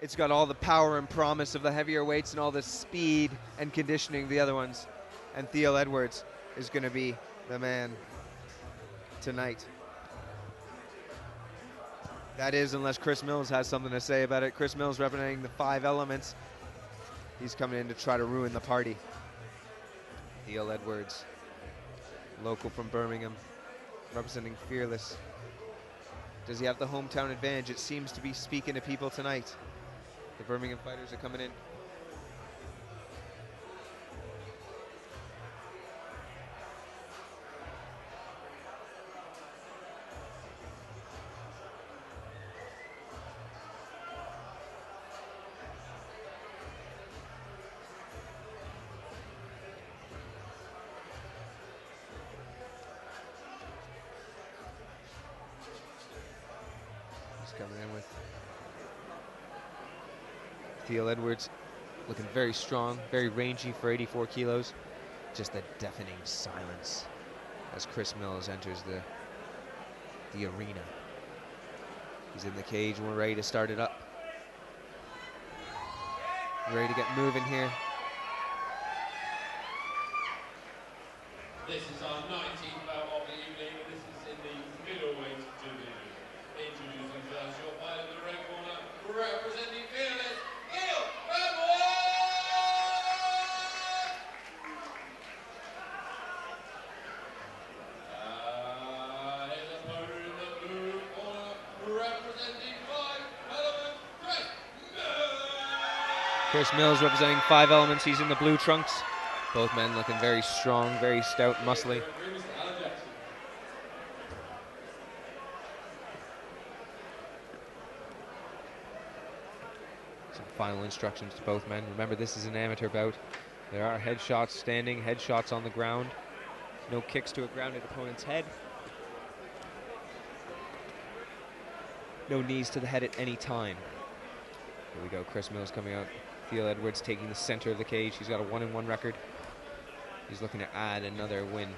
It's got all the power and promise of the heavier weights and all the speed and conditioning of the other ones. And Theil Edwards is going to be the man tonight. That is, unless Chris Mills has something to say about it. Chris Mills representing the 5 elements. He's coming in to try to ruin the party. Theil Edwards, local from Birmingham, representing Fearless. Does he have the hometown advantage? It seems to be speaking to people tonight. The Birmingham fighters are coming in. Coming in with Theil Edwards, looking very strong, very rangy for 84 kilos. Just a deafening silence as Chris Mills enters the arena. He's in the cage and we're ready to start it up. Ready to get moving here. This is our 19th bout of the evening. This is in the middleweight division. Introducing first your fighter in the red corner, representing Fearless, Theil Edwards! His opponent in the blue corner, representing 5 elements, Chris Mills representing 5 elements. He's in the blue trunks. Both men looking very strong, very stout, muscly. Some final instructions to both men. Remember, this is an amateur bout. There are headshots standing, headshots on the ground. No kicks to a grounded opponent's head. No knees to the head at any time. Here we go, Chris Mills coming out. Theil Edwards taking the center of the cage. He's got a 1-1 record. He's looking to add another win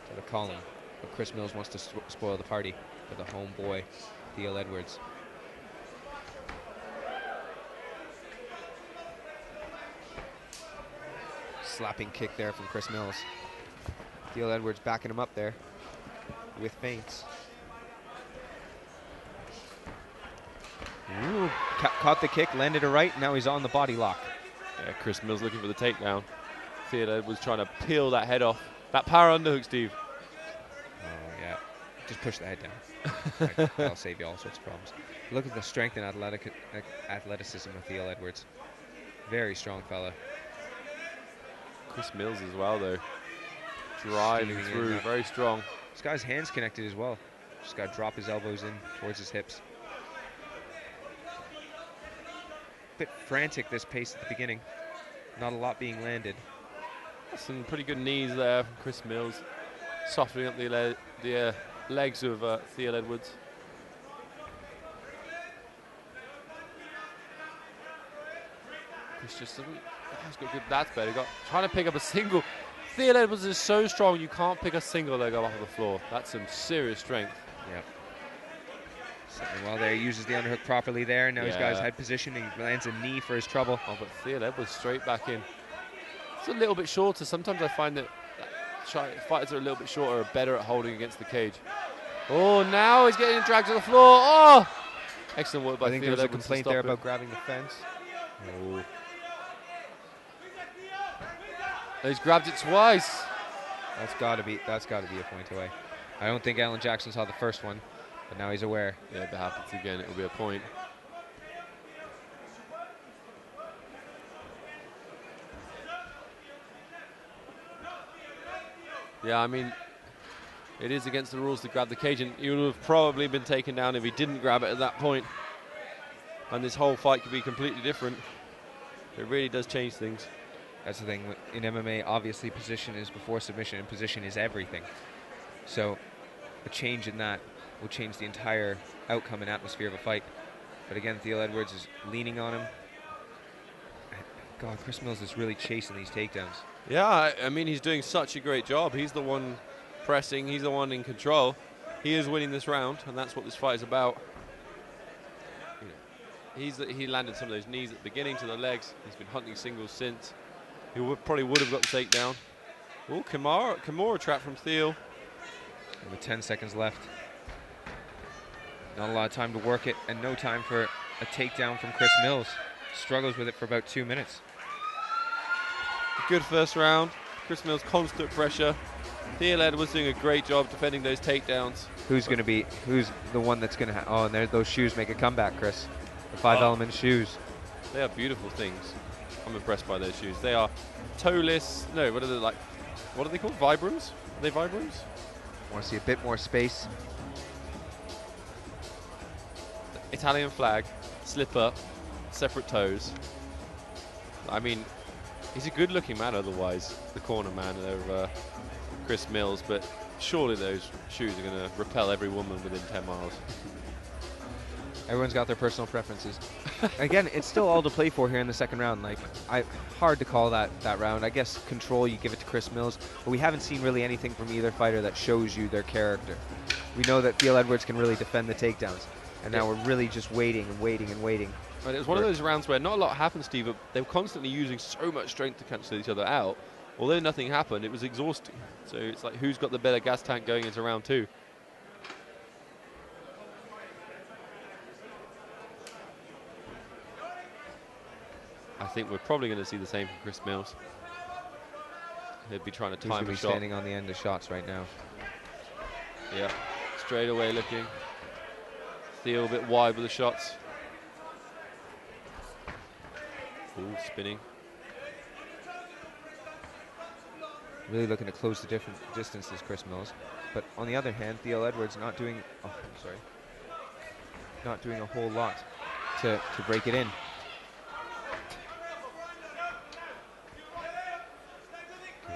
to the column. But Chris Mills wants to spoil the party for the homeboy, Theil Edwards. Slapping kick there from Chris Mills. Theil Edwards backing him up there with feints. Ooh, caught the kick, landed it right, now he's on the body lock. Yeah, Chris Mills looking for the takedown. Theil Edwards trying to peel that head off. That power underhook, Steve. Oh, yeah. Just push the head down. That'll save you all sorts of problems. Look at the strength and athleticism of Theil Edwards. Very strong fella. Chris Mills as well, though. Driving through, very strong. This guy's hands connected as well. Just got to drop his elbows in towards his hips. Bit frantic, this pace at the beginning. Not a lot being landed. Some pretty good knees there from Chris Mills. Softening up the legs of Theil Edwards. Chris just has got good. That's better. Trying to pick up a single. Theil Edwards is so strong you can't pick a single leg up off the floor. That's some serious strength. Yep. Something well there. He uses the underhook properly there. Now he's got his head position. He lands a knee for his trouble. Oh, but Theil Edwards straight back in. It's a little bit shorter. Sometimes I find that fighters are a little bit shorter are better at holding against the cage. Oh, now he's getting dragged to the floor. Oh! Excellent work by Theil Edwards. I think there was a complaint there about grabbing the fence. Oh. He's grabbed it twice. That's got to be a point away. I don't think Alan Jackson saw the first one, but now he's aware. Yeah, if it happens again, it will be a point. Yeah, I mean, it is against the rules to grab the cage, and he would have probably been taken down if he didn't grab it at that point. And this whole fight could be completely different. It really does change things. That's the thing. In MMA, obviously, position is before submission, and position is everything. So a change in that will change the entire outcome and atmosphere of a fight. But again, Theil Edwards is leaning on him. God, Chris Mills is really chasing these takedowns. Yeah, I mean, he's doing such a great job. He's the one pressing. He's the one in control. He is winning this round, and that's what this fight is about. he landed some of those knees at the beginning to the legs. He's been hunting singles since. He probably would have got the takedown. Oh, Kimura trap from Theil. And with 10 seconds left. Not a lot of time to work it, and no time for a takedown from Chris Mills. Struggles with it for about 2 minutes. Good first round. Chris Mills, constant pressure. Theil Edwards doing a great job defending those takedowns. Who's the one that's going to oh, and there, those shoes make a comeback, Chris. The 5-element shoes. They are beautiful things. I'm impressed by those shoes. They are toeless. No, what are they like? What are they called? Vibrams? Are they Vibrams? Want to see a bit more space. Italian flag, slipper, separate toes. I mean, he's a good-looking man otherwise, the corner man of Chris Mills, but surely those shoes are going to repel every woman within 10 miles. Everyone's got their personal preferences. Again, it's still all to play for here in the second round. Like, hard to call that round. I guess control, you give it to Chris Mills, but we haven't seen really anything from either fighter that shows you their character. We know that Theil Edwards can really defend the takedowns, and now we're really just waiting and waiting and waiting. But it was one of those rounds where not a lot happened, Steve, but they were constantly using so much strength to cancel each other out. Although nothing happened, it was exhausting. So it's like, who's got the better gas tank going into round 2? I think we're probably going to see the same from Chris Mills. He'll be trying to time a shot. Standing on the end of shots right now. Yeah, straight away looking. Theil a bit wide with the shots. Ooh, spinning. Really looking to close the different distances, Chris Mills. But on the other hand, Theil Edwards not doing a whole lot to break it in.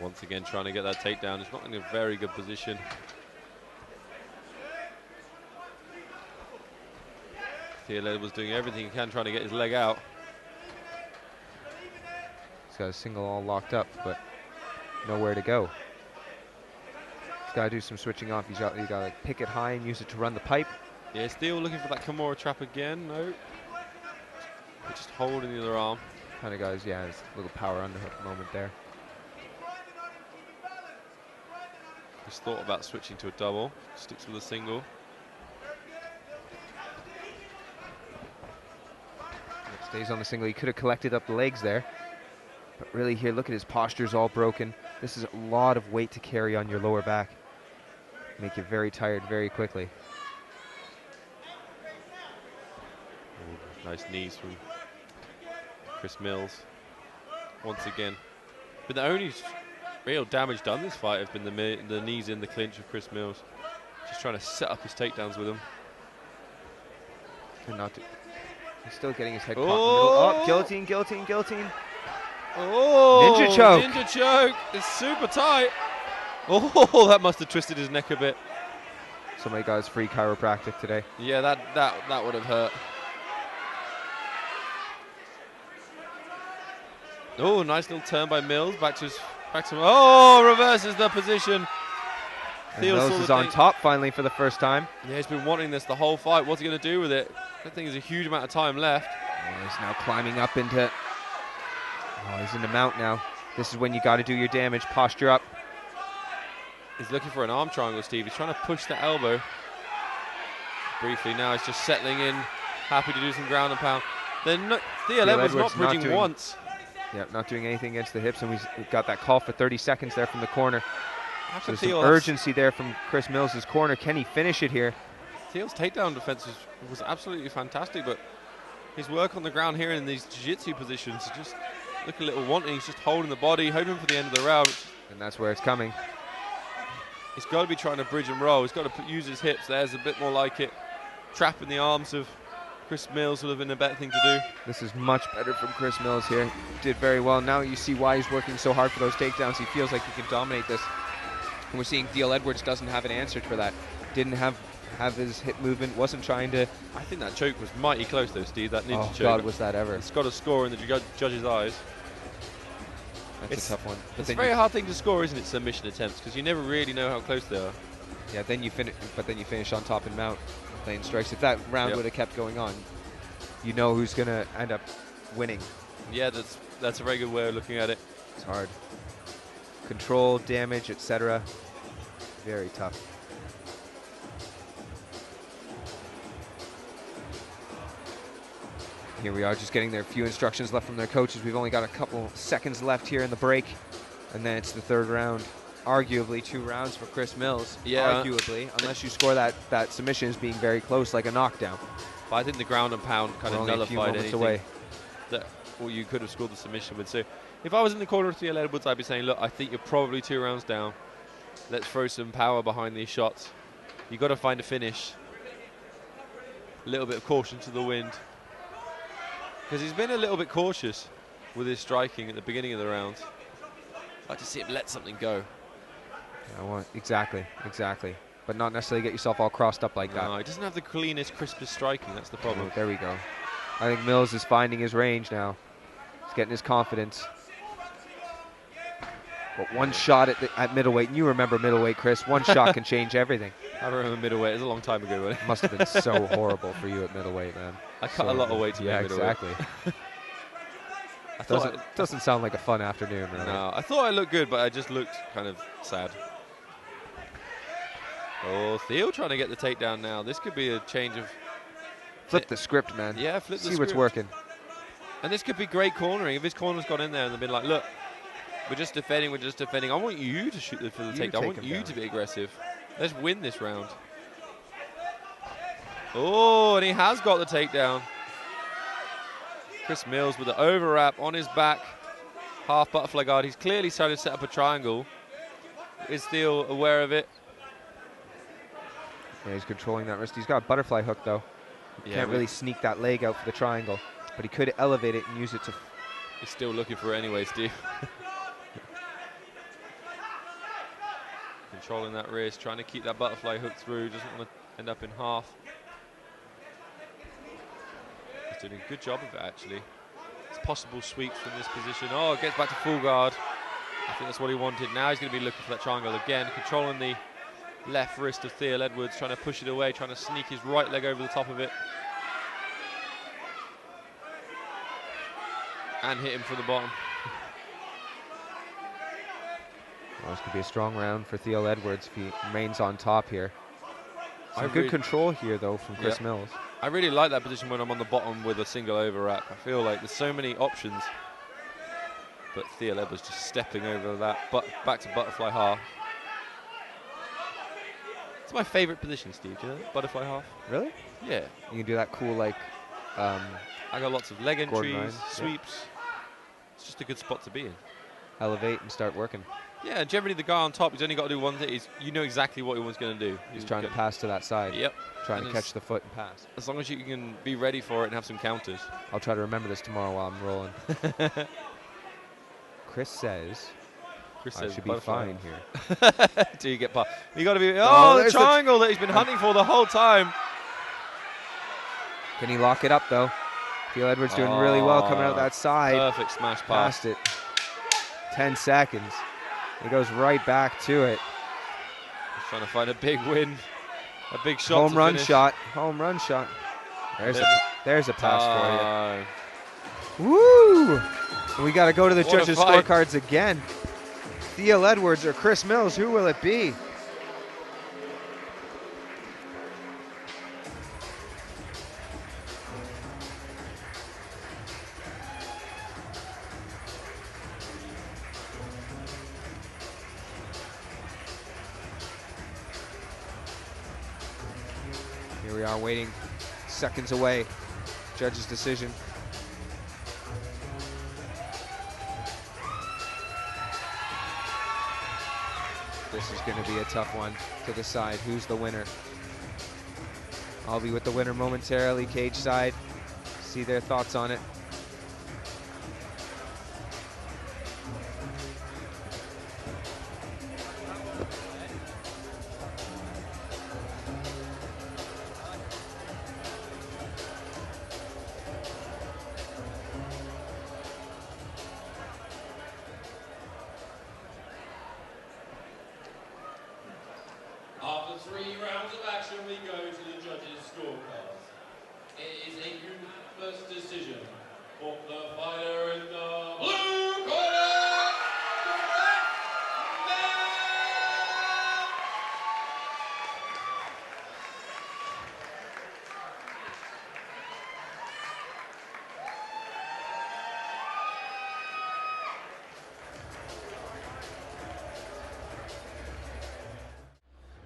Once again trying to get that takedown. It's not in a very good position. Theil Edwards doing everything he can trying to get his leg out. He's got a single all locked up, but nowhere to go. He's got to do some switching off. He's got to like pick it high and use it to run the pipe. Yeah, Theil looking for that Kimura trap again. No. Just holding the other arm. Kind of guys, yeah, his little power underhook moment there. He's thought about switching to a double. Sticks with a single. Stays on the single. He could have collected up the legs there. But really here, look at his posture's all broken. This is a lot of weight to carry on your lower back. Make you very tired very quickly. Ooh, nice knees from Chris Mills. Once again. But the only real damage done this fight has been the knees in the clinch of Chris Mills. Just trying to set up his takedowns with him. He's still getting his head caught in the middle. Oh, guillotine, guillotine, guillotine. Oh, ninja choke. Ninja choke. It's super tight. Oh, that must have twisted his neck a bit. Somebody got his free chiropractic today. Yeah, that would have hurt. Oh, nice little turn by Mills. Back to oh, reverses the position. Mills is on top finally for the first time. Yeah, he's been wanting this the whole fight. What's he going to do with it? I don't think there's a huge amount of time left. Oh, he's now climbing up into... Oh, he's in the mount now. This is when you got to do your damage. Posture up. He's looking for an arm triangle, Steve. He's trying to push the elbow. Briefly now, he's just settling in. Happy to do some ground and pound. Then Theil Edwards not bridging once. Yeah, not doing anything against the hips, and we've got that call for 30 seconds there from the corner. So some urgency there from Chris Mills' corner. Can he finish it here? Theil's takedown defense was absolutely fantastic, but his work on the ground here in these jiu-jitsu positions just look a little wanting. He's just holding the body, hoping for the end of the round. And that's where it's coming. He's got to be trying to bridge and roll. He's got to use his hips. There's a bit more like it. Trapping the arms of Chris Mills would have been a better thing to do. This is much better from Chris Mills here. Did very well. Now you see why he's working so hard for those takedowns. He feels like he can dominate this. And we're seeing Theil Edwards doesn't have an answer for that. Didn't have his hip movement, wasn't trying to... I think that choke was mighty close though, Steve, that ninja choke. God, was that ever. It's got a score in the judge's eyes. That's a tough one. It's a very hard thing to score, isn't it, submission attempts, because you never really know how close they are. Yeah, then you finish on top and mount, laying strikes. If that round would have kept going on, you know who's going to end up winning. Yeah, that's a very good way of looking at it. It's hard. Control, damage, etc. Very tough. Here we are, just getting their few instructions left from their coaches. We've only got a couple seconds left here in the break, and then it's the third round. Arguably 2 rounds for Chris Mills. Yeah. Arguably, unless you score that submission as being very close, like a knockdown. But I think the ground and pound kind of nullified anything away. that you could have scored the submission with. So if I was in the corner of Theil Edwards, I'd be saying, look, I think you're probably 2 rounds down. Let's throw some power behind these shots. You've got to find a finish. A little bit of caution to the wind. Because he's been a little bit cautious with his striking at the beginning of the round. I'd like to see him let something go. Yeah, exactly. But not necessarily get yourself all crossed up like that. No, he doesn't have the cleanest, crispest striking. That's the problem. Oh, there we go. I think Mills is finding his range now. He's getting his confidence. But one shot at middleweight, and you remember middleweight, Chris, one shot can change everything. I remember middleweight. It was a long time ago. Wasn't it? Must have been so horrible for you at middleweight, man. I cut a lot of weight to yeah, middleweight. exactly. I thought doesn't sound like a fun afternoon, really. No, I thought I looked good, but I just looked kind of sad. Oh, Theil trying to get the takedown now. This could be a change of... Flip the script, man. Yeah, flip the script. See what's working. And this could be great cornering. If his corner's gone in there and they've been like, look, we're just defending. I want you to shoot for the takedown. I want you to be aggressive. Let's win this round. Oh, and he has got the takedown. Chris Mills with the overwrap on his back. Half butterfly guard. He's clearly starting to set up a triangle. Is Theil aware of it? Yeah, he's controlling that wrist. He's got a butterfly hook, though. He can't really sneak that leg out for the triangle, but he could elevate it and use it to... He's still looking for it anyway, Steve. Controlling that wrist, trying to keep that butterfly hook through, doesn't want to end up in half. He's doing a good job of it, actually. It's possible sweeps from this position. Oh, gets back to full guard. I think that's what he wanted. Now he's going to be looking for that triangle again, controlling the left wrist of Theil Edwards, trying to push it away, trying to sneak his right leg over the top of it. And hit him from the bottom. Well, this could be a strong round for Theil Edwards if he remains on top here. Some good control here, though, from Chris Mills. I really like that position when I'm on the bottom with a single overwrap. I feel like there's so many options. But Theil Edwards just stepping over that, back to butterfly half. It's my favorite position, Steve. Do you know that? Butterfly half. Really? Yeah. You can do that cool, like... I got lots of leg entries, sweeps. Yeah. It's just a good spot to be in. Elevate and start working. Yeah, and generally the guy on top, he's only got to do one thing. You know exactly what he was going to do. He's trying to pass to that side. Yep. Trying to catch the foot and pass. As long as you can be ready for it and have some counters. I'll try to remember this tomorrow while I'm rolling. Chris says... I should be fine here. Do you get past? You got to be. Oh, the triangle that he's been hunting for the whole time. Can he lock it up though? Theil Edwards doing really well coming out that side. Perfect smash pass. Passed it. 10 seconds. He goes right back to it. He's trying to find a big win, a big shot. Home run shot. Home run shot. There's a pass for you. Woo! We got to go to the judges' scorecards again. Theil Edwards or Chris Mills, who will it be? Here we are waiting, seconds away. Judge's decision. This is going to be a tough one to decide who's the winner. I'll be with the winner momentarily, cage side. See their thoughts on it. After 3 rounds of action, we go to the judges' scorecards. It is a First decision for the fighter in the blue corner, direct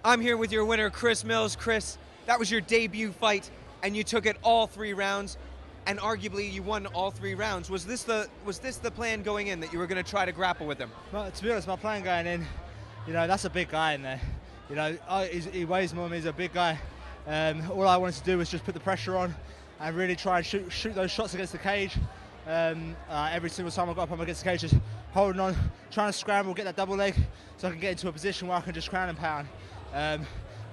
I'm here with your winner, Chris Mills. Chris, that was your debut fight, and you took it all 3 rounds, and arguably you won all 3 rounds. Was this the plan going in, that you were going to try to grapple with him? Well, to be honest, my plan going in, that's a big guy in there. He weighs more than me. He's a big guy. All I wanted to do was just put the pressure on and really try and shoot those shots against the cage. Every single time I got up against the cage, just holding on, trying to scramble, get that double leg, so I can get into a position where I can just crown and pound.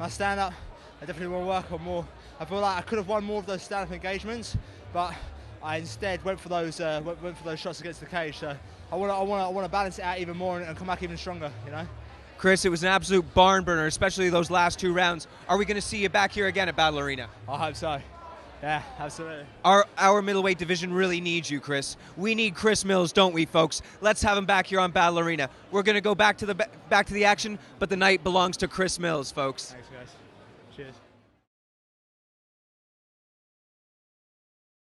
My stand-up, I definitely want to work on more. I feel like I could have won more of those stand-up engagements, but I instead went for those shots against the cage. So I want to balance it out even more and come back even stronger. Chris, it was an absolute barn burner, especially those last 2 rounds. Are we going to see you back here again at Battle Arena? I hope so. Yeah, absolutely. Our middleweight division really needs you, Chris. We need Chris Mills, don't we, folks? Let's have him back here on Battle Arena. We're going to go back to the action, but the night belongs to Chris Mills, folks. Thanks, guys. Cheers.